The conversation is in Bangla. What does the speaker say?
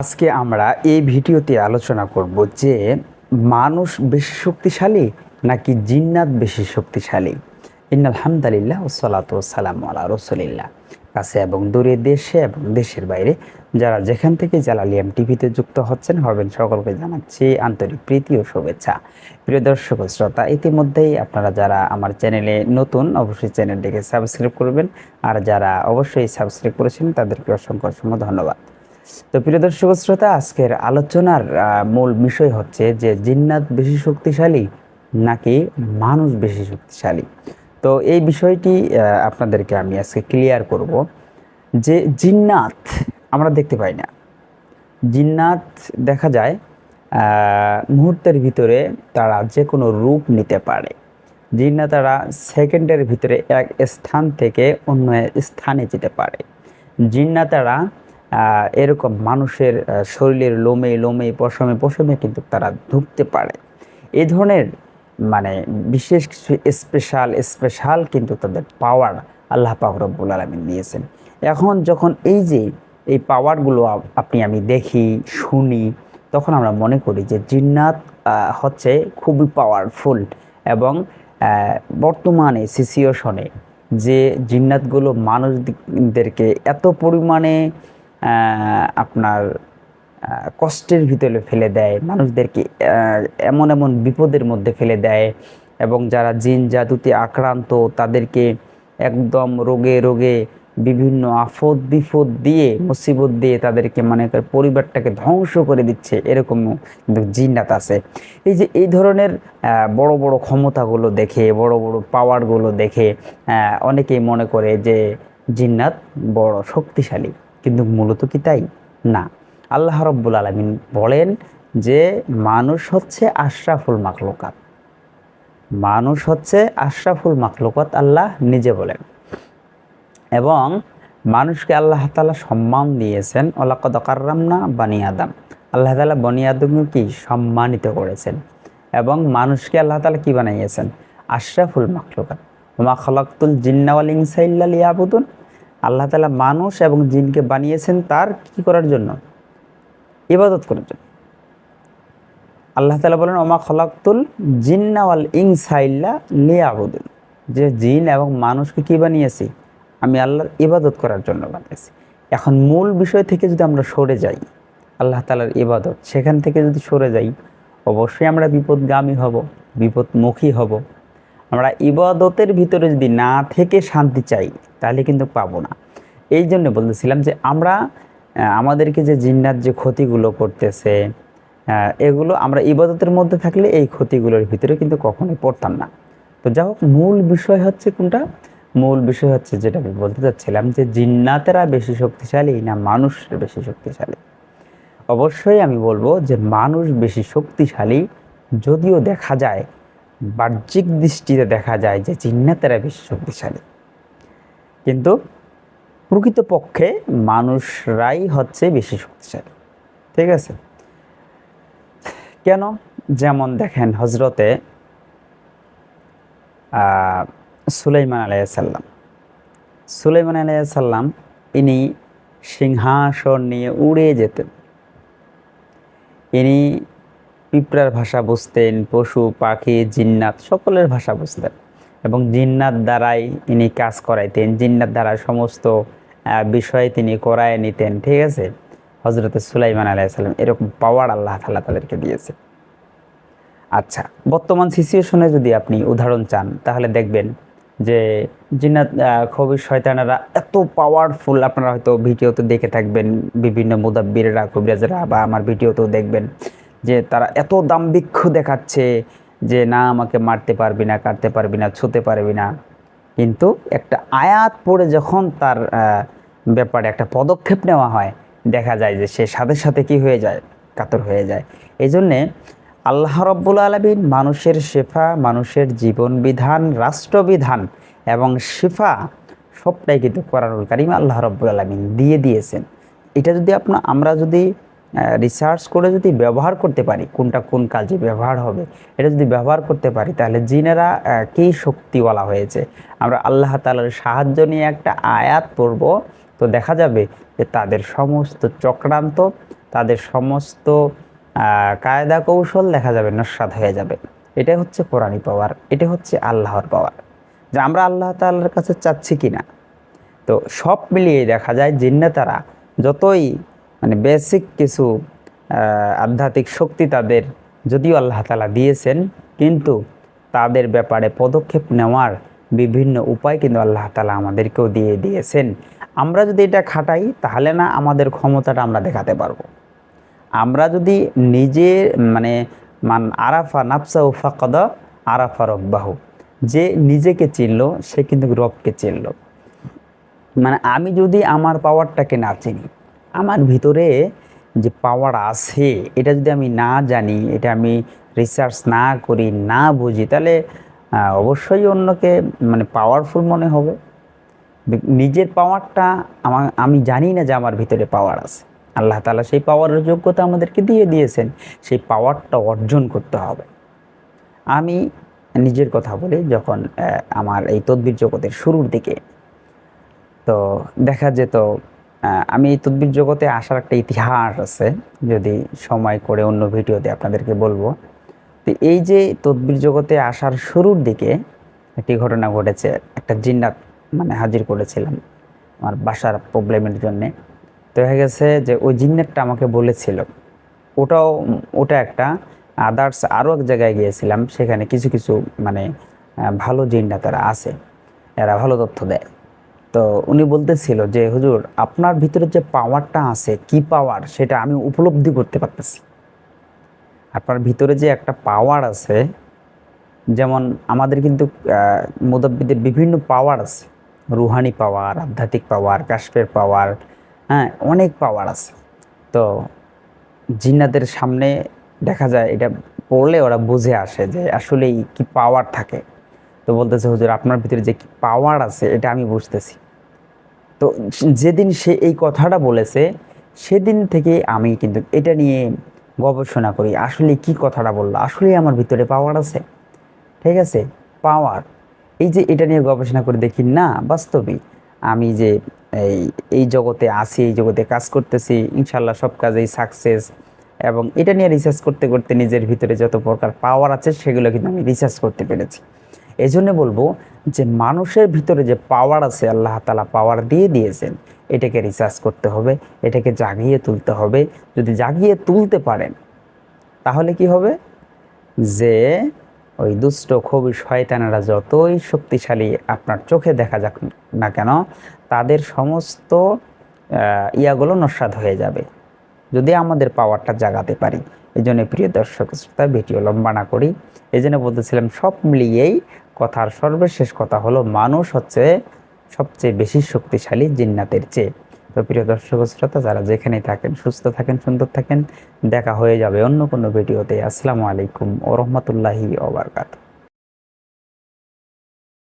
আজকে আমরা এই ভিডিওতে আলোচনা করব যে মানুষ বেশি শক্তিশালী নাকি জিন্নাত বেশি শক্তিশালী। ইন্নাল হামদুলিল্লাহ ওয়াসসালাতু ওয়াসসালামু আলা রাসূলিল্লাহ। কাছে এবং দূরে, দেশে এবং দেশের বাইরে যারা যেখান থেকে জালালিয়াম টিভিতে যুক্ত হচ্ছেন হবেন সকলকে জানাচ্ছি আন্তরিক প্রীতি ও শুভেচ্ছা। প্রিয় দর্শক ও শ্রোতা, ইতিমধ্যেই আপনারা যারা আমার চ্যানেলে নতুন অবশ্যই চ্যানেলটিকে সাবস্ক্রাইব করবেন, আর যারা অবশ্যই সাবস্ক্রাইব করেছেন তাদেরকে অসংখ্য অসংখ্য ধন্যবাদ। তো প্রিয় দর্শক শ্রোতা, আজকের আলোচনার মূল বিষয় হচ্ছে যে জিন্নাত বেশি শক্তিশালী নাকি মানুষ বেশি শক্তিশালী। তো এই বিষয়টি আপনাদেরকে আমি আজকে ক্লিয়ার করব যে জিন্নাত আমরা দেখতে পাই না। জিন্নাত দেখা যায় মুহূর্তের ভিতরে তারা যে কোনো রূপ নিতে পারে। জিন্নাতারা সেকেন্ডের ভিতরে এক স্থান থেকে অন্য স্থানে যেতে পারে। জিন্নাতারা এরকম মানুষের শরীরের লোমে লোমে পশমে পশমে কিন্তু তারা ঢুকতে পারে। এই ধরনের মানে বিশেষ কিছু স্পেশাল কিন্তু তাদের পাওয়ার আল্লাহ পাক রব্বুল আলামিন দিয়েছেন। এখন যখন এই পাওয়ারগুলো আমি দেখি শুনি, তখন আমরা মনে করি যে জিন্নাত হচ্ছে খুবই পাওয়ারফুল। এবং বর্তমানে সিচুয়েশনে যে জিন্নাতগুলো মানুষদেরকে এত পরিমাণে আপনার কষ্টের ভিতরে ফেলে দেয়, মানুষদেরকে এমন এমন বিপদের মধ্যে ফেলে দেয়, এবং যারা জিন জাদুতে আক্রান্ত তাদেরকে একদম রোগে রোগে বিভিন্ন আফত বিপদ দিয়ে মুসিবত দিয়ে তাদেরকে মানে পরিবারটাকে ধ্বংস করে দিচ্ছে, এরকমও কিন্তু জিন্নাত আছে। এই ধরনের বড় বড় ক্ষমতাগুলো দেখে, বড় বড় পাওয়ারগুলো দেখে অনেকেই মনে করে যে জিন্নাত বড় শক্তিশালী, কিন্তু মূলত কি তাই না। আল্লাহ রাব্বুল আলামিন বলেন যে মানুষ হচ্ছে আশরাফুল মাখলুকাত, মানুষ হচ্ছে আশরাফুল মাখলুকাত, আল্লাহ নিজে বলেন। এবং মানুষকে আল্লাহ তাআলা সম্মান দিয়েছেন, ওয়ালাকাদ কাররামনা বানি আদম। আল্লাহ তাআলা বনি আদমকে কি সম্মানিত করেছেন, এবং মানুষকে আল্লাহ তাআলা কি বানিয়েছেন, আশরাফুল মাখলুকাত। ওমা খালাকতুল জিন্না ওয়াল ইনসা ইল্লা লিয়াবুদুন। আল্লাহ তাআলা মানুষ এবং জিনকে বানিয়েছেন তার কি করার জন্য, ইবাদত করার জন্য। আল্লাহ তাআলা বলেন ওমা খালাকতুল জিন্না ওয়াল ইনসা ইল্লা লিয়াবুদুন, যে জিন এবং মানুষকে কি বানিয়েছি, আমি আল্লাহর ইবাদত করার জন্য বানিয়েছি। এখন মূল বিষয় থেকে যদি আমরা সরে যাই, আল্লাহ তাআলার ইবাদত, সেখান থেকে যদি সরে যাই, অবশ্যই আমরা বিপদগামী হব, বিপদমুখী হব। আমরা ইবাদতের ভিতরে যদি না থেকে শান্তি চাই তাহলে কিন্তু পাবো না। এই জন্য বলতেছিলাম যে আমরা আমাদেরকে যে জিন্নাত যে ক্ষতিগুলো করতেছে, এগুলো আমরা ইবাদতের মধ্যে থাকলে এই ক্ষতিগুলোর ভিতরে কিন্তু কখনোই পড়তাম না। তো যাই হোক, মূল বিষয় হচ্ছে কোনটা, মূল বিষয় হচ্ছে যেটা আমি বলতে চাচ্ছিলাম যে জিন্নাতেরা বেশি শক্তিশালী না মানুষ বেশি শক্তিশালী। অবশ্যই আমি বলবো যে মানুষ বেশি শক্তিশালী, যদিও দেখা যায় বাহ্যিক দৃষ্টিতে দেখা যায় যে জিন্নাতেরা বেশি শক্তিশালী, কিন্তু প্রকৃতপক্ষে মানুষরাই হচ্ছে বেশি শক্তিশালী। ঠিক আছে? কেন? যেমন দেখেন হজরতে সুলাইমান আলাইহিসসালাম, সুলাইমান আলাইহিসসালাম ইনি সিংহাসন নিয়ে উড়ে যেতেন। ইনি পিঁপড়ার ভাষা বুঝতেন, পশু পাখি জিন্নাত সকলের ভাষা বুঝতেন, এবং জিন্নাত দ্বারাই ইনি কাজ করাইতেন, জিন্নাত দ্বারা সমস্ত বিষয় তিনি করায় নিতেন। ঠিক আছে? হজরতে সুলাইমান আলাইহিসসালাম এরকম পাওয়ার আল্লাহ তাআলা তাদেরকে দিয়েছে। আচ্ছা, বর্তমান সিচুয়েশনে যদি আপনি উদাহরণ চান তাহলে দেখবেন যে জিন্নাত খবির শয়তানেরা এত পাওয়ারফুল, আপনারা হয়তো ভিডিওতে দেখে থাকবেন, বিভিন্ন মুদাব্বিরেরা কবিরাজরা বা আমার ভিডিওতেও দেখবেন যে তারা এত দাম্ভিক্য দেখাচ্ছে যে না আমাকে মারতে পারবি না, কাটতে পারবি না, ছুঁতে পারবি না, কিন্তু একটা আয়াত পড়ে যখন তার ব্যাপারে একটা পদক্ষেপ নেওয়া হয়, দেখা যায় যে সে সাথে সাথে কি হয়ে যায়, কাতর হয়ে যায়। এই জন্যে আল্লাহ রাব্বুল আলামিন মানুষের শেফা, মানুষের জীবন বিধান, রাষ্ট্রবিধান এবং শিফা সবটাই কিন্তু কোরআনুল কারীমে আল্লাহ রাব্বুল আলামিন দিয়ে দিয়েছেন। এটা যদি আমরা যদি রিসার্চ করে যদি ব্যবহার করতে পারি, কোনটা কোন কাজে ব্যবহার হবে, এটা যদি ব্যবহার করতে পারি, তাহলে জিনেরা কী শক্তিওয়ালা হয়েছে, আমরা আল্লাহ তাআলার সাহায্য নিয়ে একটা আয়াত পড়ব, তো দেখা যাবে যে তাদের সমস্ত চক্রান্ত, তাদের সমস্ত কায়দা কৌশল দেখা যাবে নস্যাৎ হয়ে যাবে। এটা হচ্ছে কোরআনী পাওয়ার, এটা হচ্ছে আল্লাহর পাওয়ার, যে আমরা আল্লাহ তাআলার কাছে চাচ্ছি কিনা। তো সব মিলিয়ে দেখা যায় জিন্নাতারা যতই মানে বেসিক কিছু আধ্যাত্মিক শক্তি তাদের যদিও আল্লাহ তাআলা দিয়েছেন, কিন্তু তাদের ব্যাপারে পদক্ষেপ নেওয়ার বিভিন্ন উপায় কিন্তু আল্লাহ তাআলা আমাদেরকেও দিয়ে দিয়েছেন। আমরা যদি এটা খাটাই তাহলে না আমাদের ক্ষমতাটা আমরা দেখাতে পারবো। আমরা যদি নিজে মানে মান আরাফা নাফসাহু ফাকাদা আরাফা রব্বাহু, যে নিজেকে চিনল সে কিন্তু রবকে চিনল। মানে আমি যদি আমার পাওয়ারটাকে না চিনি, আমার ভিতরে যে পাওয়ার আছে এটা যদি আমি না জানি, এটা আমি রিসার্চ না করি, না বুঝি, তাহলে অবশ্যই অন্যকে মানে পাওয়ারফুল মনে হবে। নিজের পাওয়ারটা আমি জানি না যে আমার ভিতরে পাওয়ার আছে। আল্লাহ তাআলা সেই পাওয়ারের যোগ্যতা আমাদেরকে দিয়ে দিয়েছেন, সেই পাওয়ারটা অর্জন করতে হবে। আমি নিজের কথা বলি, যখন আমার এই তদবির জগতের শুরুর দিকে তো দেখা যেত, আমি এই তদবির জগতে আসার একটা ইতিহাস আছে, যদি সময় করে অন্য ভিডিওতে আপনাদেরকে বলবো। তো এই যে তদবির জগতে আসার শুরুর দিকে একটি ঘটনা ঘটেছে। একটা জিন্নাত মানে হাজির করেছিলাম আমার বাসার প্রবলেমের জন্যে। তো হয়ে গেছে যে ওই জিন্নাতটা আমাকে বলেছিল, ওটা একটা আদার্স আরও এক জায়গায় গিয়েছিলাম, সেখানে কিছু কিছু মানে ভালো জিন্নাতেরা আছে, এরা ভালো তথ্য দেয়। তো উনি বলতেছিল যে হুজুর, আপনার ভিতরে যে পাওয়ারটা আছে, কি পাওয়ার সেটা আমি উপলব্ধি করতে পারতেছি। আপনার ভিতরে যে একটা পাওয়ার আছে, যেমন আমাদের কিন্তু মুদাব্বিদের বিভিন্ন পাওয়ার আছে, রুহানি পাওয়ার, আধ্যাত্মিক পাওয়ার, কাশফের পাওয়ার, হ্যাঁ অনেক পাওয়ার আছে। তো জিন্নাতের সামনে দেখা যায় এটা পড়লে ওরা বুঝে আসে যে আসলেই কি পাওয়ার থাকে। তো বলতেছে হুজুর, আপনার ভিতরে যে কি পাওয়ার আছে এটা আমি বুঝতেছি। তো যেদিন সে এই কথাটা বলেছে সেদিন থেকে আমি কিন্তু এটা নিয়ে গবেষণা করি, আসলে কি কথাটা বললো, আসলেই আমার ভিতরে পাওয়ার আছে। ঠিক আছে, পাওয়ার, এই যে এটা নিয়ে গবেষণা করে দেখি না বাস্তবে আমি যে এই এই জগতে আছি, এই জগতে কাজ করতেছি, ইনশাল্লাহ সব কাজেই সাকসেস। এবং এটা নিয়ে রিসার্চ করতে করতে নিজের ভিতরে যত প্রকার পাওয়ার আছে সেগুলো কিন্তু আমি রিসার্চ করতে পেরেছি। এই জন্য বলবো যে মানুষের ভিতরে যে পাওয়ার আছে, আল্লাহ তাআলা পাওয়ার দিয়ে দিয়েছেন, এটাকে রিসার্চ করতে হবে, এটাকে জাগিয়ে তুলতে হবে। যদি জাগিয়ে তুলতে পারেন তাহলে কি হবে, যে ওই দুষ্ট খবি শয়তানেরা যতই শক্তিশালী আপনার চোখে দেখা যাক না কেন, তাদের সমস্ত ইয়াগুলো নস্যাৎ হয়ে যাবে যদি আমাদের পাওয়ারটা জাগাতে পারি। এই জন্য প্রিয় দর্শক শ্রোতা, ভিডিও লম্বা না করি, এই জন্য বলতেছিলাম সব মিলিয়েই কথার সর্বশেষ কথা হলো মানুষ হচ্ছে সবচেয়ে বেশি শক্তিশালী জিন্নাতের চেয়ে। তো প্রিয় দর্শক শ্রোতা, যারা যেখানেই থাকেন সুস্থ থাকেন, সুন্দর থাকেন, দেখা হয়ে যাবে অন্য কোনো ভিডিওতে। আসসালামু আলাইকুম ওয়া রাহমাতুল্লাহি ওয়া বারাকাতুহু।